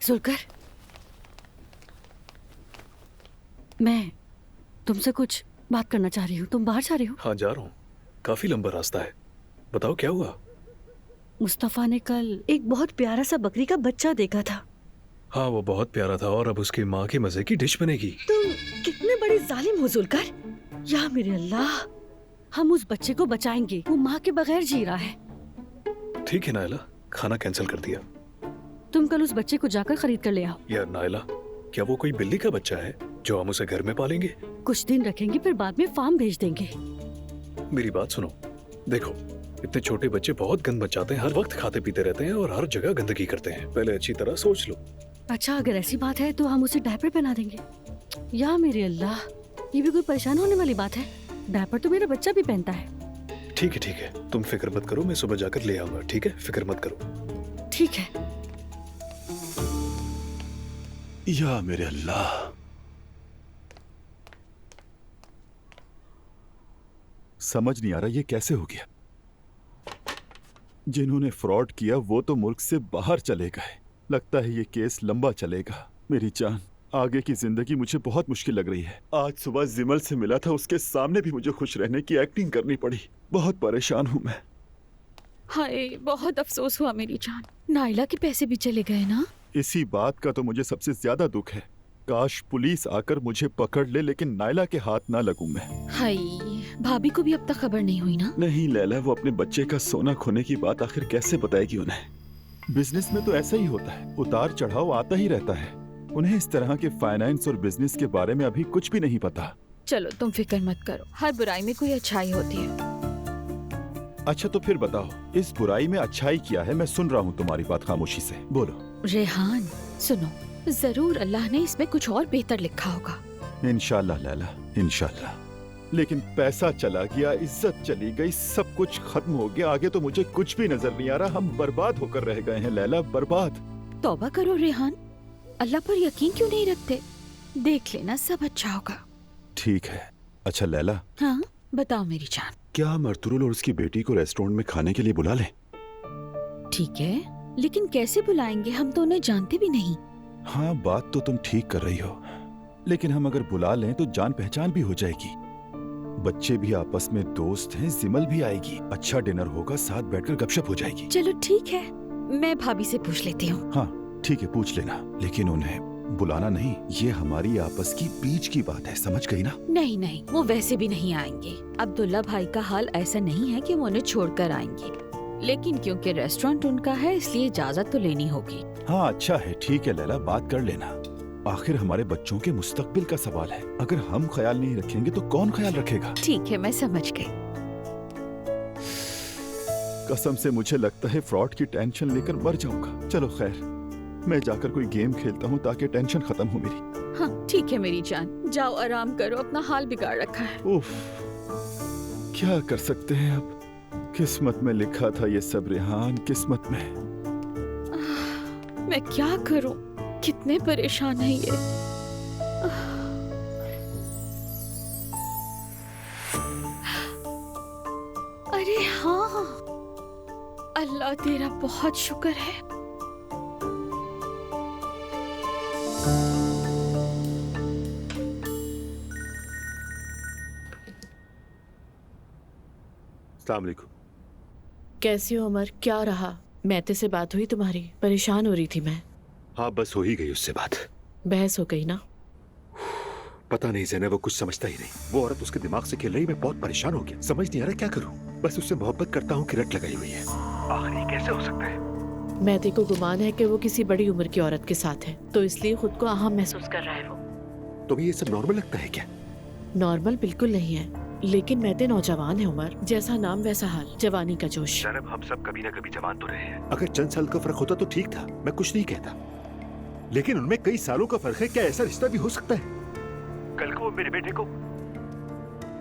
सुनकर, मैं तुमसे कुछ बात करना चाह रही हूँ। तुम बाहर जा रही हो? हाँ जा रहा हूँ, काफी लंबा रास्ता है। बताओ क्या हुआ? मुस्तफा ने कल एक बहुत प्यारा सा बकरी का बच्चा देखा था। हाँ वो बहुत प्यारा था और अब उसकी माँ की मजे की डिश बनेगी। तुम कितने बड़े जालिम हो जुलकर। या मेरे अल्लाह, हम उस बच्चे को बचाएंगे। वो माँ के बगैर जी रहा है। ठीक है नायला, खाना कैंसिल कर दिया। तुम कल उस बच्चे को जाकर खरीद कर ले आओ। यार नायला, क्या वो कोई बिल्ली का बच्चा है जो हम उसे घर में पालेंगे? कुछ दिन रखेंगे फिर बाद में फार्म भेज देंगे। मेरी बात सुनो, देखो इतने छोटे बच्चे बहुत गंद मचाते हैं, हर वक्त खाते पीते रहते हैं और हर जगह गंदगी करते हैं। पहले अच्छी तरह सोच लो। अच्छा अगर ऐसी बात है तो हम उसे डायपर पहना देंगे। या मेरे अल्लाह, ये भी कोई परेशान होने वाली बात है? डायपर तो मेरा बच्चा भी पहनता है। ठीक है, तुम फिक्र मत करो, मैं सुबह जाकर ले आऊंगा। ठीक है, फिक्र मत करो। ठीक है। या मेरे अल्लाह, समझ नहीं आ रहा ये कैसे हो गया। जिन्होंने फ्रॉड किया वो तो मुल्क से बाहर चले गए। लगता है ये केस लंबा चलेगा। मेरी जान, आगे की जिंदगी मुझे बहुत मुश्किल लग रही है। आज सुबह जिमल से मिला था, उसके सामने भी मुझे खुश रहने की एक्टिंग करनी पड़ी। बहुत परेशान हूँ मैं। हाय, बहुत अफसोस हुआ मेरी जान। नाइला के पैसे भी चले गए ना। इसी बात का तो मुझे सबसे ज्यादा दुख है। काश पुलिस आकर मुझे पकड़ ले, लेकिन नाइला के हाथ ना लगूं मैं। हाय, भाभी को भी अब तक खबर नहीं हुई ना? नहीं लैला, वो अपने बच्चे का सोना खोने की बात आखिर कैसे बताएगी उन्हें? बिजनेस में तो ऐसा ही होता है, उतार चढ़ाव आता ही रहता है। उन्हें इस तरह के फाइनेंस और बिजनेस के बारे में अभी कुछ भी नहीं पता। चलो तुम फिक्र मत करो, हर बुराई में कोई अच्छाई होती है। अच्छा तो फिर बताओ, इस बुराई में अच्छाई क्या है? मैं सुन रहा हूँ तुम्हारी बात खामोशी से, बोलो। रेहान सुनो, जरूर अल्लाह ने इसमें कुछ और बेहतर लिखा होगा। इंशाल्लाह लैला, इंशाल्लाह। लेकिन पैसा चला गया, इज्जत चली गई, सब कुछ खत्म हो गया। आगे तो मुझे कुछ भी नजर नहीं आ रहा। हम बर्बाद होकर रह गए हैं लैला, बर्बाद। तौबा करो रेहान, अल्लाह पर यकीन क्यों नहीं रखते? देख लेना सब अच्छा होगा। ठीक है। अच्छा लैला, हाँ बताओ मेरी जान। क्या हम अर्तुगरुल और उसकी बेटी को रेस्टोरेंट में खाने के लिए बुला लें? ठीक है, लेकिन कैसे बुलाएंगे? हम तो उन्हें जानते भी नहीं। हाँ बात तो तुम ठीक कर रही हो, लेकिन हम अगर बुला लें तो जान पहचान भी हो जाएगी। बच्चे भी आपस में दोस्त हैं, जिमल भी आएगी, अच्छा डिनर होगा, साथ बैठकर गपशप हो जाएगी। चलो ठीक है, मैं भाभी से पूछ लेती हूँ। हाँ ठीक है, पूछ लेना, लेकिन उन्हें बुलाना नहीं। ये हमारी आपस की बीच की बात है, समझ गई ना? नहीं नहीं, वो वैसे भी नहीं आएंगे। अब्दुल्ला भाई का हाल ऐसा नहीं है कि वो उन्हें छोड़कर आएंगे, लेकिन क्योंकि रेस्टोरेंट उनका है इसलिए इजाजत तो लेनी होगी। हाँ अच्छा है, ठीक है लैला, बात कर लेना। आखिर हमारे बच्चों के मुस्तकबिल का सवाल है। अगर हम ख्याल नहीं रखेंगे तो कौन ख्याल रखेगा? ठीक है, मैं समझ गई। कसम से मुझे लगता है फ्रॉड की टेंशन लेकर मर जाऊंगा। चलो खैर, मैं जाकर कोई गेम खेलता हूँ ताकि टेंशन खत्म हो मेरी। हाँ ठीक है मेरी जान, जाओ आराम करो, अपना हाल बिगाड़ रखा है। उफ, क्या कर सकते हैं अब। किस्मत में लिखा था ये सब रेहान, किस्मत में। मैं क्या करूं, कितने परेशान है ये। अरे हाँ, अल्लाह तेरा बहुत शुक्र है। अस्सलाम वालेकुम। कैसी हो उमर? क्या रहा? मैते से बात हुई तुम्हारी? परेशान हो रही थी मैं। हाँ बस हो ही गई उससे बात। बहस हो गई ना? पता नहीं ज़ैनब, वो कुछ समझता ही नहीं। वो औरत उसके दिमाग से खेल रही, मैं बहुत परेशान हो गया। समझ नहीं आ रहा क्या करूं। बस उससे मोहब्बत करता हूँ कि रट लगाई हुई है। आखिर ये कैसे हो सकता है? मैते को गुमान है कि वो किसी बड़ी उम्र की औरत के साथ है, तो इसलिए खुद को अहम महसूस कर रहा है वो। तुम्हें ये सब नॉर्मल लगता है क्या? नॉर्मल बिल्कुल नहीं है, लेकिन मैते नौजवान है उमर। जैसा नाम वैसा हाल, जवानी का जोश। ज़ैनब, हम सब कभी ना कभी जवान तो रहे हैं। अगर चंद साल का फर्क होता तो ठीक था, मैं कुछ नहीं कहता, लेकिन उनमें कई सालों का फर्क है। क्या ऐसा रिश्ता भी हो सकता है? कल को वो मेरे बेटे को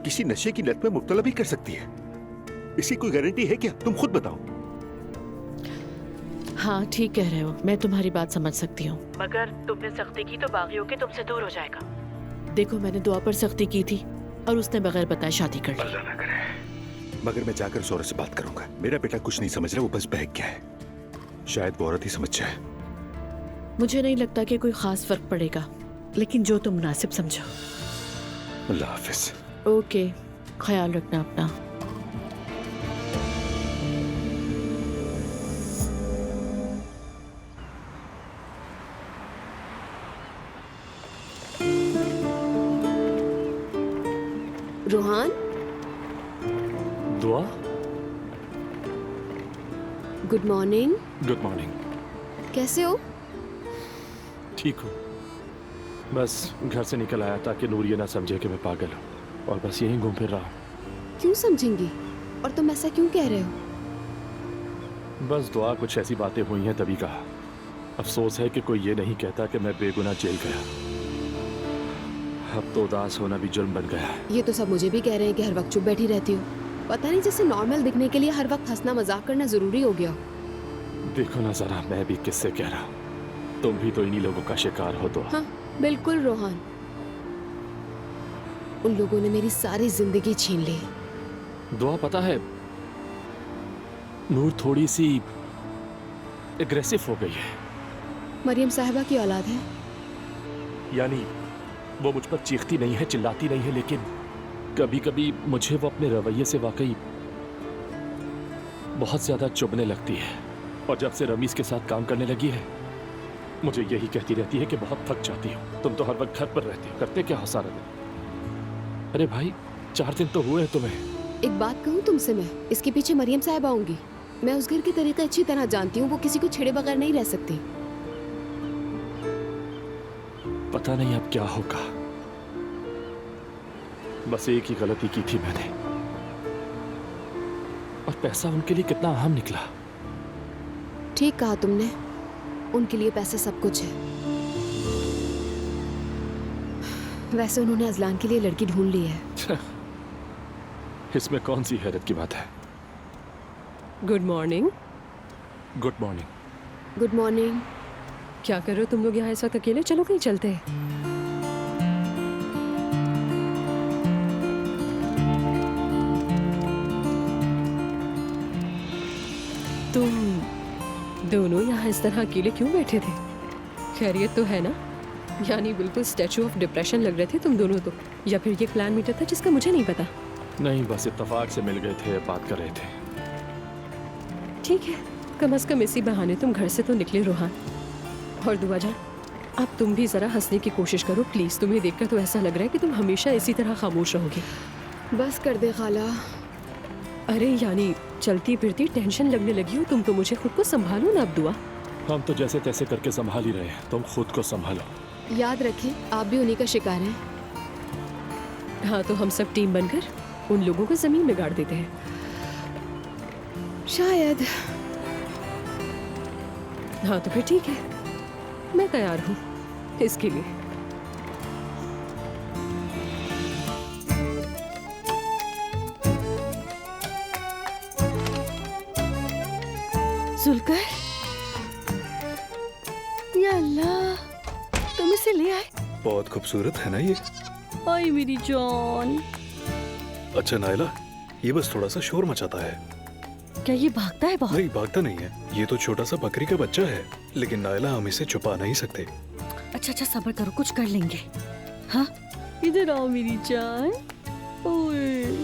किसी नशे की लत में मुब्तला भी कर सकती है। इसकी कोई गारंटी है क्या? तुम खुद बताओ। हाँ ठीक कह रहे हो, मैं तुम्हारी बात समझ सकती हूँ, मगर तुमने सख्ती की तो बागी होके तुमसे दूर हो जाएगा। देखो मैंने दुआ पर सख्ती की थी और उसने बगैर बताए शादी कर ली। अल्लाह ना करे। मगर मैं जाकर जोर से बात करूंगा। मेरा बेटा कुछ नहीं समझ रहा, वो बस बहक गया है। शायद वो औरत ही समझ जाए। मुझे नहीं लगता कि कोई खास फर्क पड़ेगा, लेकिन जो तुम मुनासिब समझो। अल्लाह हाफिज। ओके, ख्याल रखना अपना। रोहान, दुआ। Good morning. Good morning. कैसे हो? ठीक हूँ, बस घर से निकल आया ताकि नूर ये ना समझे कि मैं पागल हूँ, और बस यहीं घूम फिर रहा हूँ। क्यों समझेंगी? और तुम ऐसा क्यों कह रहे हो? बस दुआ, कुछ ऐसी बातें हुई हैं तभी कहा। अफसोस है कि कोई ये नहीं कहता कि मैं बेगुनाह जेल गया। अब तो उदास होना भी जुर्म बन गया है। ये तो सब मुझे भी कह रहे हैं कि हर वक्त चुप बैठी रहती हो। पता नहीं, जैसे नॉर्मल दिखने के लिए हर वक्त हंसना मजाक करना जरूरी हो गया। देखो ना जरा, मैं भी किससे कह रहा हूँ, तुम भी तो इन्हीं लोगों का शिकार हो। तो हाँ बिल्कुल रोहान, उन लोगों ने मेरी सारी जिंदगी छीन ली। दुआ, पता है नूर थोड़ी सी एग्रेसिव हो गई है। मरियम साहिबा की औलाद है। यानी वो मुझ पर चीखती नहीं है, चिल्लाती नहीं है, लेकिन कभी कभी मुझे वो अपने रवैये से वाकई बहुत ज्यादा चुभने लगती है। और जब से रमीज के साथ काम करने लगी है, मुझे यही कहती रहती है कि बहुत थक जाती हो, तुम तो हर वक्त घर पर रहती हो, करते क्या हो सारा दिन। अरे भाई, 4 दिन तो हुए हैं तुम्हें। एक बात कहूँ तुमसे, मैं इसके पीछे मरियम साहिबा होंगी। मैं उस घर की तरीका अच्छी तरह जानती हूँ, वो किसी को छेड़े बगैर नहीं रह सकती। पता नहीं अब क्या होगा। बस एक ही गलती की थी मैंने, और पैसा उनके लिए कितना अहम निकला। ठीक कहा तुमने, उनके लिए पैसा सब कुछ है। वैसे उन्होंने अजलान के लिए लड़की ढूंढ ली है। इसमें कौन सी हैरत की बात है। Good morning. Good morning. Good morning. क्या कर रहे हो तुम लोग यहाँ इस वक्त अकेले? चलो कहीं चलते हैं। तुम दोनों यहाँ इस तरह अकेले क्यों बैठे थे? खैरियत तो है ना? यानी बिल्कुल स्टैचू ऑफ डिप्रेशन लग रहे थे तुम दोनों तो। या फिर ये प्लान मीटर था जिसका मुझे नहीं पता? नहीं, बस इत्तेफाक से मिल गए थे, बात कर रहे थे। ठीक है, कम से कम इसी बहाने तुम घर से तो निकले रोहान। और दुआ जान, अब तुम भी जरा हंसने की कोशिश करो प्लीज। तुम्हें देखकर तो ऐसा लग रहा है कि तुम हमेशा इसी तरह खामोश रहोगी। बस कर दे खाला। अरे यानी चलती फिरती टेंशन लगने लगी हो तुम तो। मुझे खुद को संभालो ना अब दुआ। हम तो जैसे तैसे करके संभाल ही रहे हैं, तुम खुद को संभालो। याद रखें, आप भी उन्हीं का शिकार हैं। हाँ, तो हम सब टीम बनकर उन लोगों को जमीन में गाड़ देते हैं। शायद। हाँ तो फिर ठीक है, मैं तैयार हूँ इसके लिए। जुल्कर, या अल्लाह, तुम इसे ले आए? बहुत खूबसूरत है ना ये। ओए मेरी जान। अच्छा नायला, ये बस थोड़ा सा शोर मचाता है। क्या ये भागता है बहुत? नहीं, भागता नहीं है, ये तो छोटा सा बकरी का बच्चा है। लेकिन नायला, हम इसे छुपा नहीं सकते। अच्छा अच्छा, सब्र करो, कुछ कर लेंगे। हाँ, इधर आओ मेरी जान। ओए,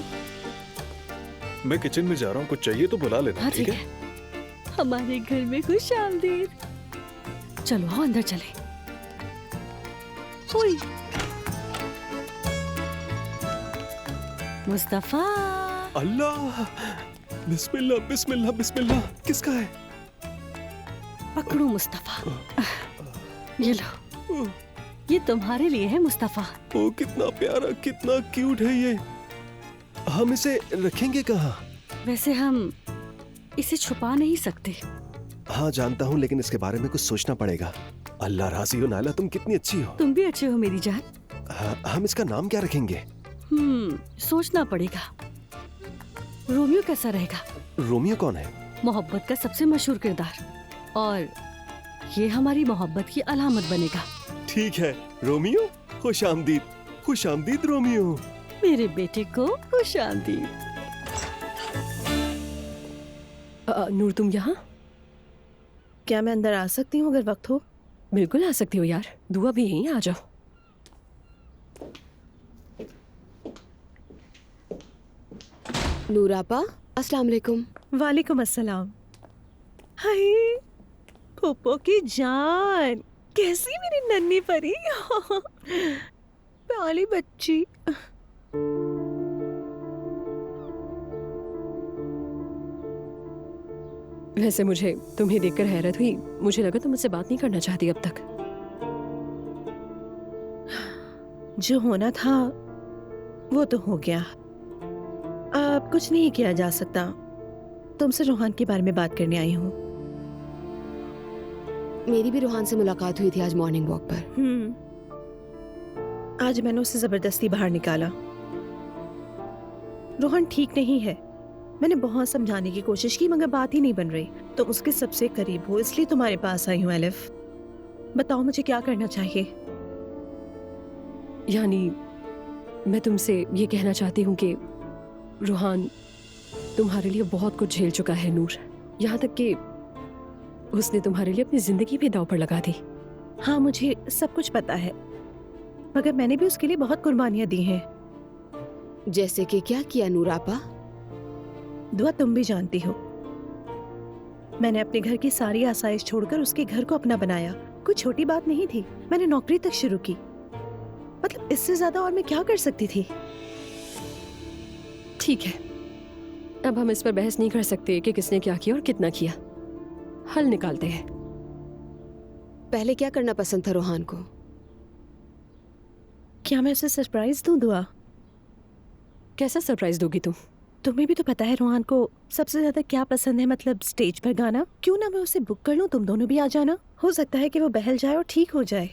मैं किचन में जा रहा हूँ, कुछ चाहिए तो बुला लेना। हाँ ठीक है? हमारे घर में खुश आमदीद। चलो आओ अंदर चले। ओए, मुस्तफा। अल्लाह, बिस्मिल्लाह बिस्मिल्लाह बिस्मिल्लाह। किसका है? पकड़ो मुस्तफा। ये लो, ये तुम्हारे लिए है मुस्तफा। ओ कितना प्यारा, कितना क्यूट है ये। हम इसे रखेंगे कहाँ? वैसे हम इसे छुपा नहीं सकते। हाँ जानता हूँ, लेकिन इसके बारे में कुछ सोचना पड़ेगा। अल्लाह राजी हो नायला, तुम कितनी अच्छी हो। तुम भी अच्छे हो मेरी जान। हाँ, हम इसका नाम क्या रखेंगे? सोचना पड़ेगा। रोमियो कैसा रहेगा? रोमियो कौन है? मोहब्बत का सबसे मशहूर किरदार, और ये हमारी मोहब्बत की अलामत बनेगा। ठीक है, रोमियो। खुश आमदीद, खुश आमदीद रोमियो। मेरे बेटे को खुश आमदीद। नूर, तुम यहाँ? क्या मैं अंदर आ सकती हूँ अगर वक्त हो? बिल्कुल आ सकती हो यार, दुआ भी यहीं, आ जाओ। नूरापा, अस्सलाम वालेकुम। वालेकुम अस्सलाम। हाय पोपो की जान, कैसी मेरी नन्ही परी। प्यारी बच्ची। वैसे मुझे तुम्हें देखकर हैरत हुई, मुझे लगा तुम मुझसे बात नहीं करना चाहती अब तक। जो होना था वो तो हो गया, अब कुछ नहीं किया जा सकता। तुमसे रोहान के बारे में बात करने आई हूँ। मेरी भी रोहान से मुलाकात हुई थी आज मॉर्निंग वॉक पर। आज मैंने उसे जबरदस्ती बाहर निकाला। रोहान ठीक नहीं है। मैंने बहुत समझाने की कोशिश की मगर बात ही नहीं बन रही। तुम उसके सबसे करीब हो इसलिए तुम्हारे पास आई हूँ एलिफ। बताओ मुझे क्या करना चाहिए। यानी मैं तुमसे ये कहना चाहती हूँ कि रोहान तुम्हारे लिए बहुत कुछ झेल चुका है नूर, यहाँ तक कि उसने तुम्हारे लिए अपनी जिंदगी भी दांव पर लगा दी। हाँ मुझे सब कुछ पता है, मगर मैंने भी उसके लिए बहुत कुर्बानियां दी हैं। जैसे कि क्या किया नूरापा? दुआ तुम भी जानती हो, मैंने अपने घर की सारी आसाइश छोड़कर उसके घर को अपना बनाया। कोई छोटी बात नहीं थी। मैंने नौकरी तक शुरू की। मतलब इससे ज्यादा और मैं क्या कर सकती थी। ठीक है, अब हम इस पर बहस नहीं कर सकते कि किसने क्या किया और कितना किया। हल निकालते हैं। पहले क्या करना पसंद था रोहान को? क्या मैं उसे सरप्राइज दूं दुआ? कैसा सरप्राइज दोगी तुम? तुम्हें भी तो पता है रोहान को सबसे ज्यादा क्या पसंद है, मतलब स्टेज पर गाना। क्यों ना मैं उसे बुक कर लूं, तुम दोनों भी आ जाना। हो सकता है कि वो बहल जाए और ठीक हो जाए।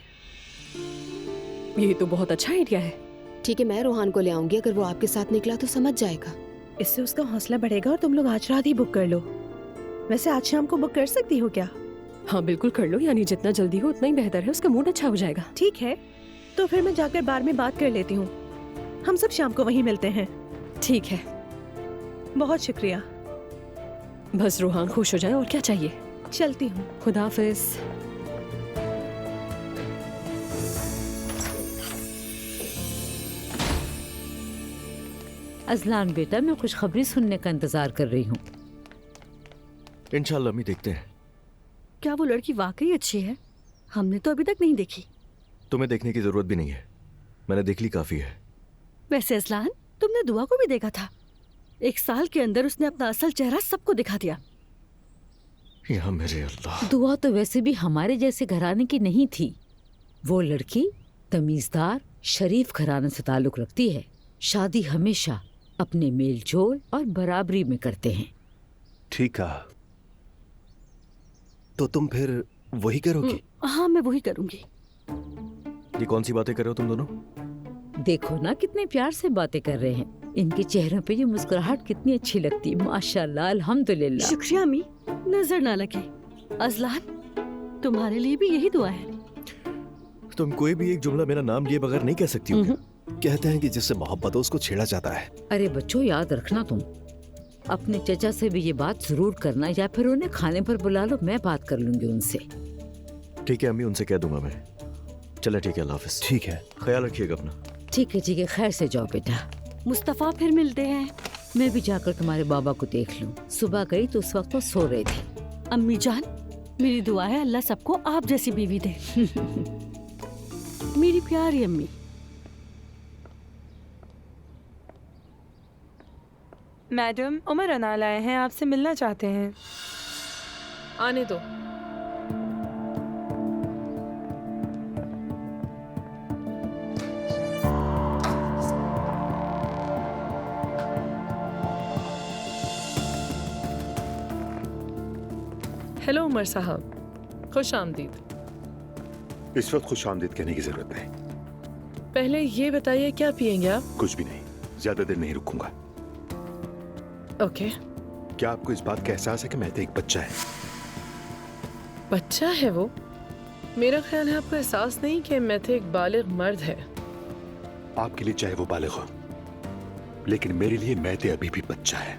ये तो बहुत अच्छा आइडिया है। ठीक है, मैं रोहान को ले आऊंगी। अगर वो आपके साथ निकला तो समझ जाएगा। इससे उसका हौसला बढ़ेगा और तुम लोग आज रात ही बुक कर लो। वैसे आज शाम को बुक कर सकती हो क्या? हाँ बिल्कुल कर लो, यानी जितना जल्दी हो उतना ही बेहतर है, उसका मूड अच्छा हो जाएगा। ठीक है, तो फिर मैं जाकर बार में बात कर लेती हूँ। हम सब शाम को वहीं मिलते हैं। ठीक है, बहुत शुक्रिया। बस रोहान खुश हो जाए, और क्या चाहिए। चलती हूँ। खुदा हाफिज। अजलान बेटा, मैं खुशखबरी सुनने का इंतजार कर रही हूँ। इंशाल्लाह अम्मी, देखते हैं। क्या वो लड़की वाकई अच्छी है? हमने तो अभी तक नहीं देखी। तुम्हें देखने की जरूरत भी नहीं है, मैंने देख ली काफी है। वैसे अजलान, तुमने दुआ को भी देखा था। 1 साल के अंदर उसने अपना असल चेहरा सबको दिखा दिया। या मेरे अल्लाह। दुआ तो वैसे भी हमारे जैसे घराने की नहीं थी। वो लड़की तमीजदार शरीफ घराने से ताल्लुक रखती है। शादी हमेशा अपने मेल जोल और बराबरी में करते हैं। ठीक कहा। तो तुम फिर वही करोगी? हाँ मैं वही करूंगी। ये कौन सी बातें कर रहे हो तुम दोनों? देखो ना कितने प्यार से बातें कर रहे हैं। इनके चेहरों पे ये मुस्कुराहट कितनी अच्छी लगती है। माशाल्लाह, अल्हम्दुलिल्लाह। शुक्रिया अम्मी, नजर ना लगे। अजलान, तुम्हारे लिए भी यही दुआ है। तुम कोई भी एक जुमला मेरा नाम लिए बगैर नहीं कह सकती हो क्या? कहते हैं कि जिससे मोहब्बत हो उसको छेड़ा जाता है। अरे बच्चों, याद रखना तुम अपने चचा से भी ये बात जरूर करना, या फिर उन्हें खाने पर बुला लो, मैं बात कर लूंगी उनसे। ठीक है अम्मी, उनसे कह दूंगा मैं। चलो ठीक है, अल्लाह हाफिज। ठीक है, ख्याल रखिएगा अपना। ठीक है, खैर से जाओ बेटा। मुस्तफा, फिर मिलते हैं। मैं भी जाकर तुम्हारे बाबा को देख लूं। सुबह गई तो उस वक्त वो सो रहे थे। अम्मी जान, मेरी दुआ है अल्लाह सबको आप जैसी बीवी दे। मेरी प्यारी अम्मी। मैडम, उमर अनाल आए हैं, आपसे मिलना चाहते हैं। आने दो। हेलो उमर साहब, खुश आमदीद। इस वक्त खुश आमदीद कहने की जरूरत नहीं। पहले ये बताइए क्या पियेंगे आप? कुछ भी नहीं, ज्यादा देर नहीं रुकूंगा। ओके। क्या आपको इस बात का एहसास है कि महते एक बच्चा है? बच्चा है वो? मेरा ख्याल है आपको एहसास नहीं कि महते एक बालिग मर्द है। आपके लिए चाहे वो बालिग हो, लेकिन मेरे लिए महते अभी भी बच्चा है।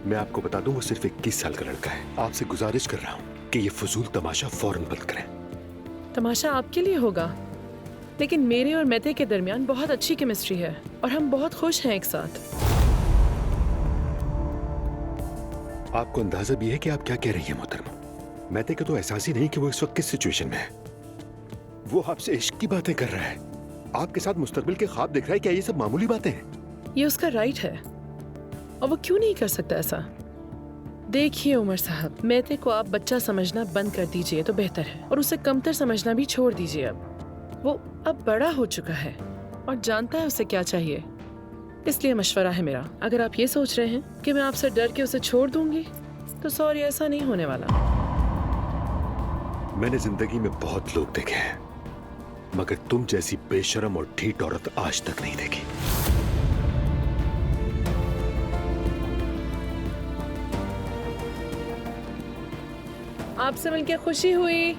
मैं आपको बता दूं, वो सिर्फ 21 साल का लड़का है। आपसे गुजारिश कर रहा हूं कि ये फजूल तमाशा फौरन बंद करें। तमाशा आपके लिए होगा, लेकिन मेरे और मेते के दरमियान बहुत अच्छी केमिस्ट्री है और हम बहुत खुश हैं एक साथ। आपको अंदाजा भी है कि आप क्या कह रही हैं मोहतरमा? मेते को तो एहसास ही नहीं कि वो इस वक्त किस सिचुएशन में है। वो आपसे इश्क की बातें कर रहा है, आपके साथ मुस्तकबिल के ख्वाब देख रहा है। क्या ये सब मामूली बातें हैं? ये उसका राइट है और वो क्यों नहीं कर सकता ऐसा? देखिए उमर साहब, मेते को आप बच्चा समझना बंद कर दीजिए तो बेहतर है, और उसे कमतर समझना भी छोड़ दीजिए। अब वो अब बड़ा हो चुका है और जानता है उसे क्या चाहिए। इसलिए मशवरा है मेरा, अगर आप ये सोच रहे हैं कि मैं आपसे डर के उसे छोड़ दूंगी तो सॉरी, ऐसा नहीं होने वाला। मैंने जिंदगी में बहुत लोग देखे हैं, मगर तुम जैसी बेशरम और ढीठ औरत आज तक नहीं देखी। आपसे मिलकर खुशी हुई।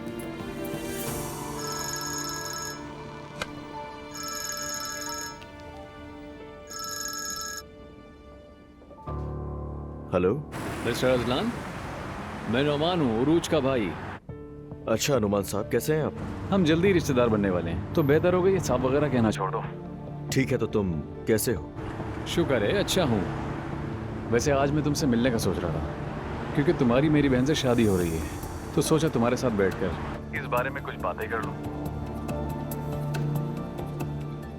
हेलो मिस्टर अजलान, मैं नोमान हूँ, उरूज का भाई। अच्छा अनुमान साहब, कैसे हैं आप? हम जल्दी रिश्तेदार बनने वाले हैं, तो बेहतर होगा ये साहब वगैरह कहना छोड़ दो। ठीक है, तो तुम कैसे हो? शुक्र है, अच्छा हूँ। वैसे आज मैं तुमसे मिलने का सोच रहा था, क्योंकि तुम्हारी मेरी बहन से शादी हो रही है, तो सोचा तुम्हारे साथ बैठकर इस बारे में कुछ बातें कर लूं।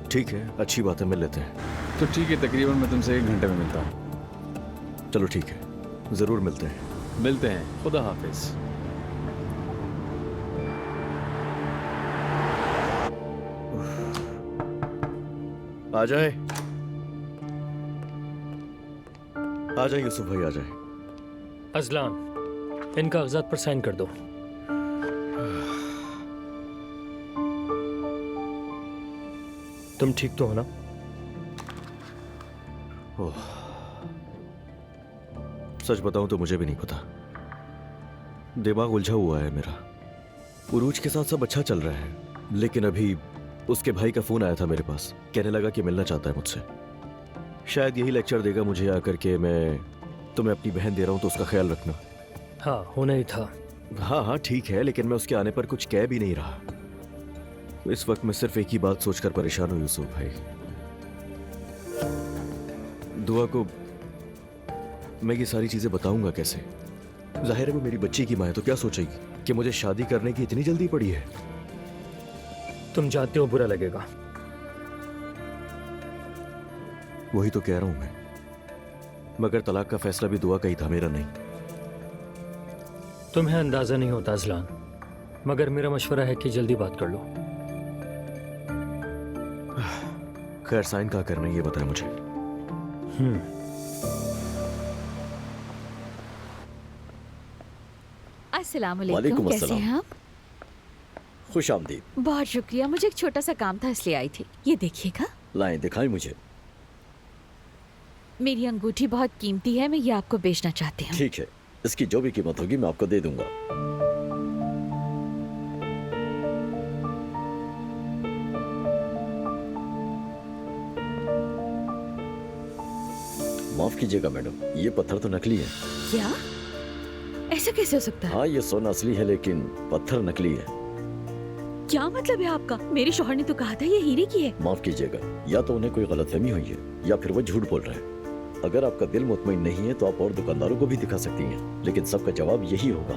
ठीक है, अच्छी बात है, मिल लेते हैं। तो ठीक है, तकरीबन मैं तुमसे 1 घंटे में मिलता हूँ। चलो ठीक है, जरूर मिलते हैं। मिलते हैं, खुदा हाफिज। आ जाए, आ जाए यूसुफ भाई, आ जाए। अजलान, इन कागजात पर साइन कर दो। तुम ठीक तो हो ना? ओह, सच बताऊं तो मुझे भी नहीं पता, दिमाग उलझा हुआ है मेरा। उरूज के साथ सब अच्छा चल रहा है, लेकिन अभी उसके भाई का फोन आया था मेरे पास, कहने लगा कि मिलना चाहता है मुझसे। शायद यही लेक्चर देगा मुझे आकर के, मैं तुम्हें अपनी बहन दे रहा हूं तो उसका ख्याल रखना। हाँ, होना ही था। हाँ हाँ ठीक है, लेकिन मैं उसके आने पर कुछ कह भी नहीं रहा। इस वक्त मैं सिर्फ एक ही बात सोचकर परेशान हूं यूसुफ भाई। दुआ को मैं ये सारी चीजें बताऊंगा कैसे? जाहिर है वो मेरी बच्ची की माँ है, तो क्या सोचेगी कि मुझे शादी करने की इतनी जल्दी पड़ी है? तुम जानते हो बुरा लगेगा। वही तो कह रहा हूं मैं, मगर तलाक का फैसला भी दुआ का ही था, मेरा नहीं। तुम्हें अंदाजा नहीं होता अजलान, मगर मेरा मशवरा है कि जल्दी बात कर लो। खैर, साइन कहाँ करना है ये बताएं मुझे। अस्सलाम वालेकुम वालेकुम, कैसे अस्सलाम। हैं आप? खुश आमदीद। बहुत शुक्रिया, मुझे एक छोटा सा काम था इसलिए आई थी। ये देखिएगा, लाएं, दिखाएं मुझे। मेरी अंगूठी बहुत कीमती है, मैं ये आपको बेचना चाहती हूँ। ठीक है, इसकी जो भी कीमत होगी मैं आपको दे दूंगा। माफ कीजिएगा मैडम, ये पत्थर तो नकली है। क्या? ऐसा कैसे हो सकता है? हाँ, ये सोना असली है लेकिन पत्थर नकली है। क्या मतलब है आपका? मेरे शौहर ने तो कहा था ये हीरे की है। माफ कीजिएगा, या तो उन्हें कोई गलतफहमी हुई है या फिर वो झूठ बोल रहे हैं। अगर आपका दिल मुतमईन नहीं है तो आप और दुकानदारों को भी दिखा सकती हैं, लेकिन सबका जवाब यही होगा